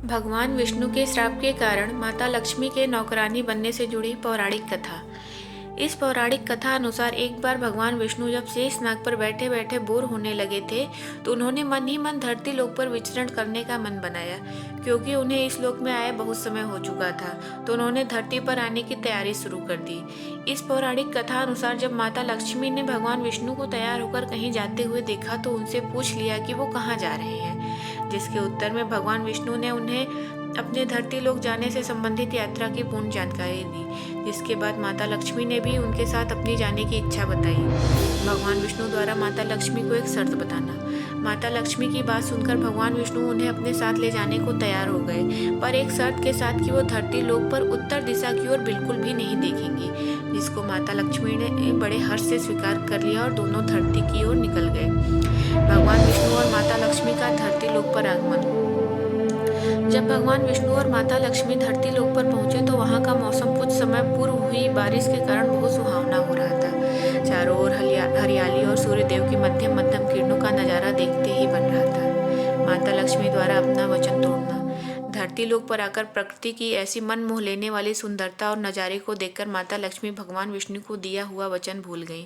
भगवान विष्णु के श्राप के कारण माता लक्ष्मी के नौकरानी बनने से जुड़ी पौराणिक कथा। इस पौराणिक कथा अनुसार एक बार भगवान विष्णु जब शेष नाग पर बैठे बैठे बोर होने लगे थे तो उन्होंने मन ही मन धरती लोक पर विचरण करने का मन बनाया। क्योंकि उन्हें इस लोक में आए बहुत समय हो चुका था तो उन्होंने धरती पर आने की तैयारी शुरू कर दी। इस पौराणिक कथा अनुसार जब माता लक्ष्मी ने भगवान विष्णु को तैयार होकर कहीं जाते हुए देखा तो उनसे पूछ लिया कि वो कहाँ जा रहे हैं, जिसके उत्तर में भगवान विष्णु ने उन्हें अपने धरती लोक जाने से संबंधित यात्रा की पूर्ण जानकारी दी। जिसके बाद माता लक्ष्मी ने भी उनके साथ अपनी जाने की इच्छा बताई। भगवान विष्णु द्वारा माता लक्ष्मी को एक शर्त बताना। माता लक्ष्मी की बात सुनकर भगवान विष्णु उन्हें अपने साथ ले जाने को तैयार हो गए, पर एक शर्त के साथ कि वो धरती लोक पर उत्तर दिशा की ओर बिल्कुल भी नहीं देखेंगी, जिसको माता लक्ष्मी ने बड़े हर्ष से स्वीकार कर लिया और दोनों धरती की ओर निकल गए। भगवान विष्णु और माता लक्ष्मी का धरती लोक पर आगमन। जब भगवान विष्णु और माता लक्ष्मी धरती लोक पर पहुंचे तो वहां का मौसम कुछ समय पूर्व हुई बारिश के कारण बहुत सुहावना हो रहा था। चारों ओर हरियाली और सूर्य देव की मध्यम मध्यम किरणों का नजारा देखते ही बन रहा था। माता लक्ष्मी द्वारा अपना वचन तोड़ना। धरती लोक पर आकर प्रकृति की ऐसी मन मोह लेने वाली सुंदरता और नज़ारे को देखकर माता लक्ष्मी भगवान विष्णु को दिया हुआ वचन भूल गईं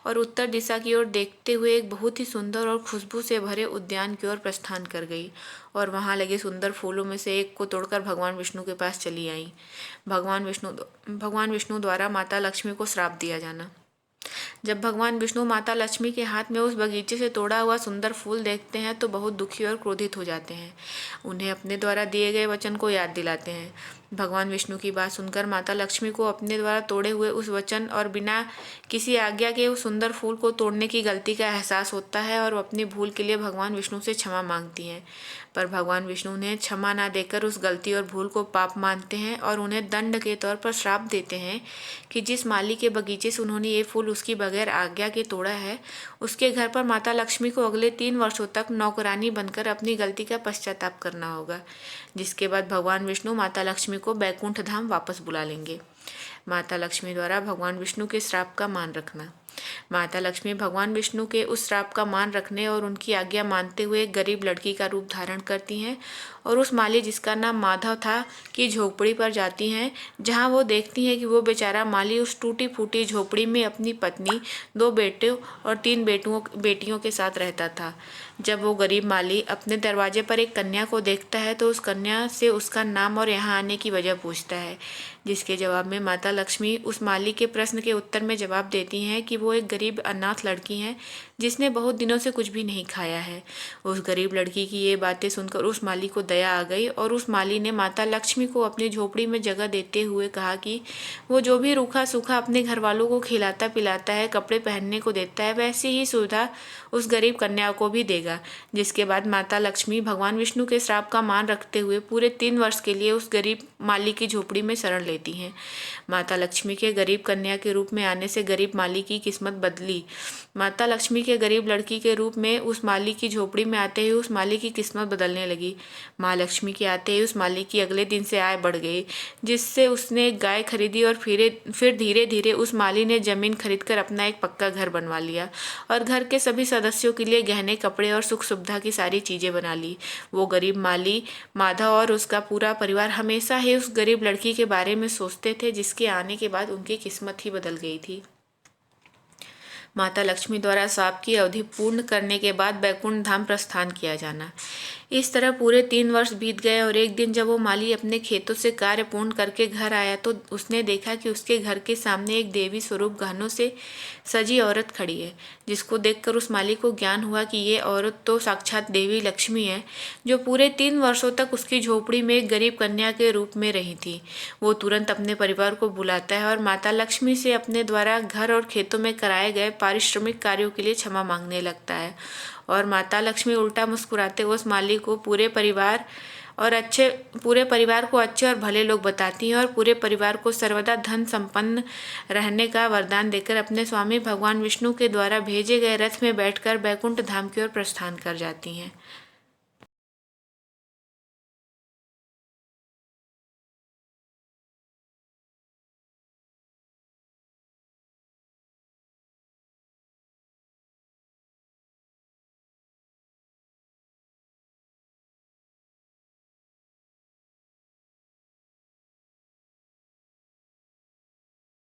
और उत्तर दिशा की ओर देखते हुए एक बहुत ही सुंदर और खुशबू से भरे उद्यान की ओर प्रस्थान कर गई और वहां लगे सुंदर फूलों में से एक को तोड़कर भगवान विष्णु के पास चली आई। भगवान विष्णु द्वारा माता लक्ष्मी को श्राप दिया जाना। जब भगवान विष्णु माता लक्ष्मी के हाथ में उस बगीचे से तोड़ा हुआ सुंदर फूल देखते हैं तो बहुत दुखी और क्रोधित हो जाते हैं। उन्हें अपने द्वारा दिए गए वचन को याद दिलाते हैं। भगवान विष्णु की बात सुनकर माता लक्ष्मी को अपने द्वारा तोड़े हुए उस वचन और बिना किसी आज्ञा के उस सुंदर फूल को तोड़ने की गलती का एहसास होता है और अपनी भूल के लिए भगवान विष्णु से क्षमा मांगती हैं। पर भगवान विष्णु उन्हें क्षमा ना देकर उस गलती और भूल को पाप मानते हैं और उन्हें दंड के तौर पर श्राप देते हैं कि जिस माली के बगीचे से उन्होंने ये फूल उसकी बगैर आज्ञा के तोड़ा है, उसके घर पर माता लक्ष्मी को अगले 3 वर्षों तक नौकरानी बनकर अपनी गलती का पश्चाताप करना होगा, जिसके बाद भगवान विष्णु माता लक्ष्मी को बैकुंठ धाम वापस बुला लेंगे। माता लक्ष्मी द्वारा भगवान विष्णु के श्राप का मान रखना। माता लक्ष्मी भगवान विष्णु के उस श्राप का मान रखने और उनकी आज्ञा मानते हुए एक गरीब लड़की का रूप धारण करती हैं और उस माली जिसका नाम माधव था की झोपड़ी पर जाती हैं, जहां वो देखती हैं कि वो बेचारा माली उस टूटी फूटी झोपड़ी में अपनी पत्नी, 2 बेटे और 3 बेटियों के साथ रहता था। जब वो गरीब माली अपने दरवाजे पर एक कन्या को देखता है तो उस कन्या से उसका नाम और यहाँ आने की वजह पूछता है, जिसके जवाब में माता लक्ष्मी उस माली के प्रश्न के उत्तर में जवाब देती हैं कि वो एक गरीब अनाथ लड़की हैं जिसने बहुत दिनों से कुछ भी नहीं खाया है। उस गरीब लड़की की ये बातें सुनकर उस माली को दया आ गई और उस माली ने माता लक्ष्मी को अपनी झोपड़ी में जगह देते हुए कहा कि वो जो भी रूखा सूखा अपने घर वालों को खिलाता पिलाता है, कपड़े पहनने को देता है, वैसी ही सुविधा उस गरीब कन्या को भी देगा। जिसके बाद माता लक्ष्मी भगवान विष्णु के श्राप का मान रखते हुए पूरे 3 वर्ष के लिए उस गरीब माली की झोपड़ी में शरण लेती हैं। माता लक्ष्मी के गरीब कन्या के रूप में आने से गरीब माली की किस्मत बदली। माता लक्ष्मी के गरीब लड़की के रूप में उस माली की झोपड़ी में आते ही उस माली की किस्मत बदलने लगी। माँ लक्ष्मी के आते ही उस माली की अगले दिन से आय बढ़ गई, जिससे उसने एक गाय खरीदी और फिर धीरे धीरे उस माली ने जमीन खरीदकर अपना एक पक्का घर बनवा लिया और घर के सभी सदस्यों के लिए गहने, कपड़े और सुख सुविधा की सारी चीजें बना ली। वो गरीब माली माधव और उसका पूरा परिवार हमेशा ही उस गरीब लड़की के बारे में सोचते थे, जिसके आने के बाद उनकी किस्मत ही बदल गई थी। माता लक्ष्मी द्वारा श्राप की अवधि पूर्ण करने के बाद बैकुंठ धाम प्रस्थान किया जाना। इस तरह पूरे 3 वर्ष बीत गए और एक दिन जब वो माली अपने खेतों से कार्य पूर्ण करके घर आया तो उसने देखा कि उसके घर के सामने एक देवी स्वरूप गहनों से सजी औरत खड़ी है, जिसको देखकर उस माली को ज्ञान हुआ कि ये औरत तो साक्षात देवी लक्ष्मी है, जो पूरे 3 वर्षों तक उसकी झोपड़ी में एक गरीब कन्या के रूप में रही थी। वो तुरंत अपने परिवार को बुलाता है और माता लक्ष्मी से अपने द्वारा घर और खेतों में कराए गए पारिश्रमिक कार्यों के लिए क्षमा मांगने लगता है और माता लक्ष्मी उल्टा मुस्कुराते उस माली को पूरे परिवार को अच्छे और भले लोग बताती हैं और पूरे परिवार को सर्वदा धन संपन्न रहने का वरदान देकर अपने स्वामी भगवान विष्णु के द्वारा भेजे गए रथ में बैठकर बैकुंठ धाम की ओर प्रस्थान कर जाती हैं।